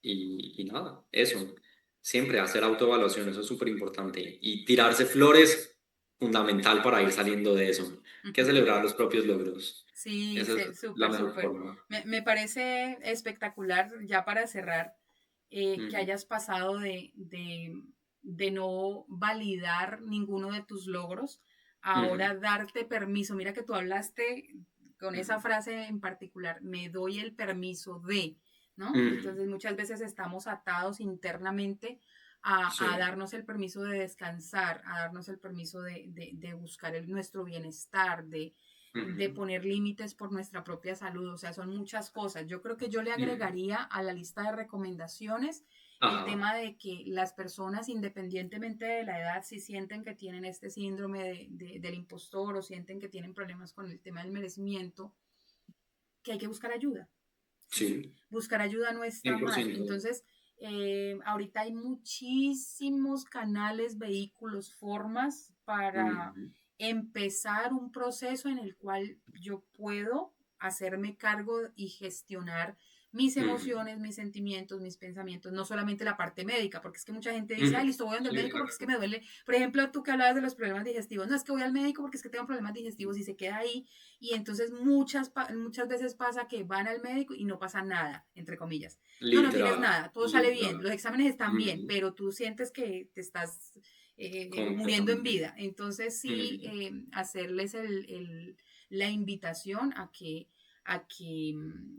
Y nada, eso. Siempre hacer autoevaluación, eso es súper importante. Y tirarse flores, fundamental para ir saliendo de eso. Que celebrar los propios logros. Sí, Esa es la súper, mejor súper. forma. Me parece espectacular, ya para cerrar, que Ujú. hayas pasado de no validar ninguno de tus logros, a Ujú. ahora darte permiso. Mira que tú hablaste con esa Ujú. frase en particular, me doy el permiso de, ¿no? Ujú. Entonces muchas veces estamos atados internamente a Sí. darnos el permiso de descansar, a darnos el permiso de buscar nuestro bienestar, de Ujú. poner límites por nuestra propia salud, o sea, son muchas cosas. Yo creo que yo le Ujú. agregaría a la lista de recomendaciones el Ajá. tema de que las personas, independientemente de la edad, si sienten que tienen este síndrome del impostor o sienten que tienen problemas con el tema del merecimiento, que hay que buscar ayuda, ¿sí? Sí. Buscar ayuda no está mal. 100%. Entonces, ahorita hay muchísimos canales, vehículos, formas para Ujú. empezar un proceso en el cual yo puedo hacerme cargo y gestionar mis Ujú. emociones, mis sentimientos, mis pensamientos, no solamente la parte médica, porque es que mucha gente dice, Ujú. ay, listo, voy donde el Sí, médico porque es que exacto. me duele. Por ejemplo, tú que hablabas de los problemas digestivos, no es que voy al médico porque es que tengo problemas digestivos y se queda ahí. Y entonces muchas veces pasa que van al médico y no pasa nada, entre comillas. No, no tienes Literal, nada, todo sale bien, literal. los exámenes están bien, Ujú. pero tú sientes que te estás muriendo en Completamente. vida. Entonces sí, Ujú. hacerles la invitación a que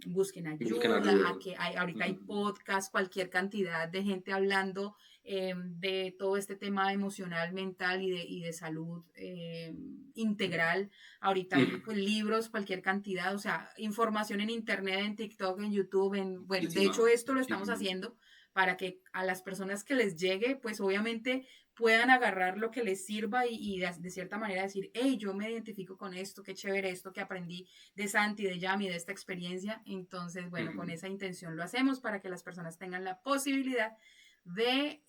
busquen Busquen ayuda, ayuda. a que ahorita hay Ujú. podcast, cualquier cantidad de gente hablando de todo este tema emocional, mental y de salud integral. Ahorita hay Ujú. pues, libros, cualquier cantidad, o sea, información en internet, en TikTok, en YouTube, bueno, de hecho Muchísima, esto lo estamos muchísima. haciendo para que a las personas que les llegue, pues obviamente puedan agarrar lo que les sirva y de cierta manera decir, hey, yo me identifico con esto, qué chévere esto que aprendí de Santi, de Yami, de esta experiencia. Entonces, bueno, con Ujú. esa intención lo hacemos para que las personas tengan la posibilidad de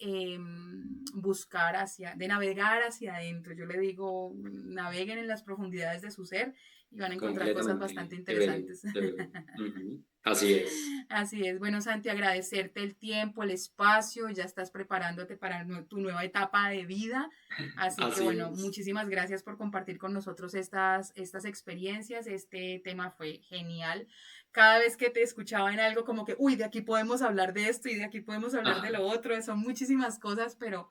buscar de navegar hacia adentro. Yo le digo, naveguen en las profundidades de su ser y van a encontrar cosas bastante Completamente. Chévere, interesantes. chévere. Ujú. Así es. Así es, bueno Santi, agradecerte el tiempo, el espacio, ya estás preparándote para tu nueva etapa de vida, así que Así bueno, es. muchísimas gracias por compartir con nosotros estas experiencias, este tema fue genial, cada vez que te escuchaba en algo como que, uy, de aquí podemos hablar de esto y de aquí podemos hablar de Ajá. lo otro, son muchísimas cosas, pero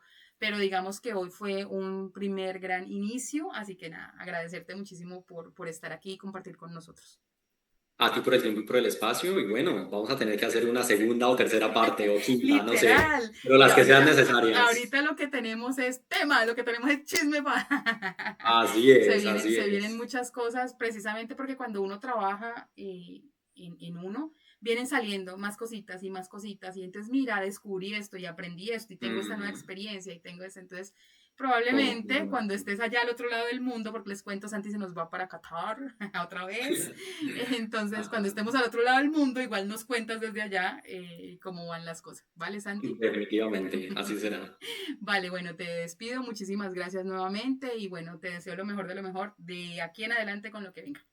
digamos que hoy fue un primer gran inicio, así que nada, agradecerte muchísimo por estar aquí y compartir con nosotros. A ti por el tiempo y por el espacio. Y bueno, vamos a tener que hacer una segunda o tercera parte o quinta, no sé, Literal. pero Y las que sean ahorita, necesarias. ahorita lo que tenemos es tema, lo que tenemos es chisme. Así Se es, vienen, así se vienen es. muchas cosas, precisamente porque cuando uno trabaja en uno, vienen saliendo más cositas y más cositas. Y entonces, mira, descubrí esto y aprendí esto y tengo esta nueva Ujú. experiencia y tengo esto. Entonces, probablemente cuando Completamente. estés allá al otro lado del mundo, porque les cuento, Santi se nos va para Qatar otra vez. Entonces, cuando Ajá. estemos al otro lado del mundo, igual nos cuentas desde allá cómo van las cosas. ¿Vale, Santi? Definitivamente, así será. Vale, bueno, te despido. Muchísimas gracias nuevamente y bueno, te deseo lo mejor de lo mejor de aquí en adelante con lo que venga.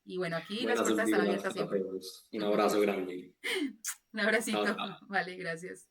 Y bueno, aquí las Buenas puertas están vibras abiertas para siempre. todos. Un abrazo grande. Un Chao, abracito. chao. Vale, gracias.